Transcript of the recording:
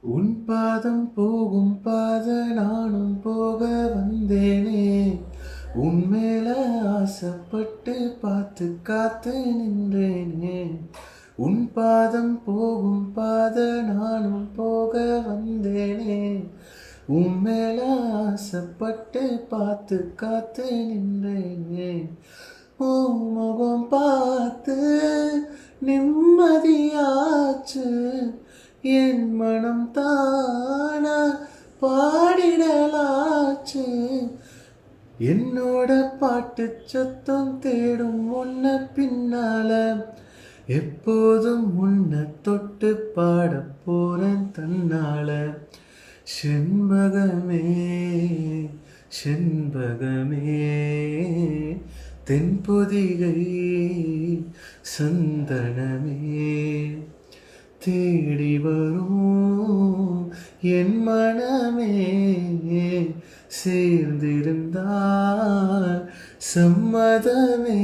உன் பாதம் போகும் பாத நானும் போக வந்தேனே. உன் மேல ஆசைப்பட்டு பார்த்து காத்து நின்றேனே. உன் பாதம் போகும் பாத நானும் போக வந்தேனே. உன் மேல ஆசைப்பட்டு பார்த்து காத்து நின்றேனே. உன் முகம் பார்த்து நிம்மதியாச்சு. என் மனம் தானா பாடிடலாச்சு. என்னோட பாட்டு சத்தம் தேடும் உன்ன பின்னால. எப்போதும் உன்னை தொட்டு பாட போறேன் தன்னால. செண்பகமே செண்பகமே தென்பொதிகை சந்தனமே தேடி வரும் என் மனமே. சேர்ந்திருந்தால் சம்மதமே.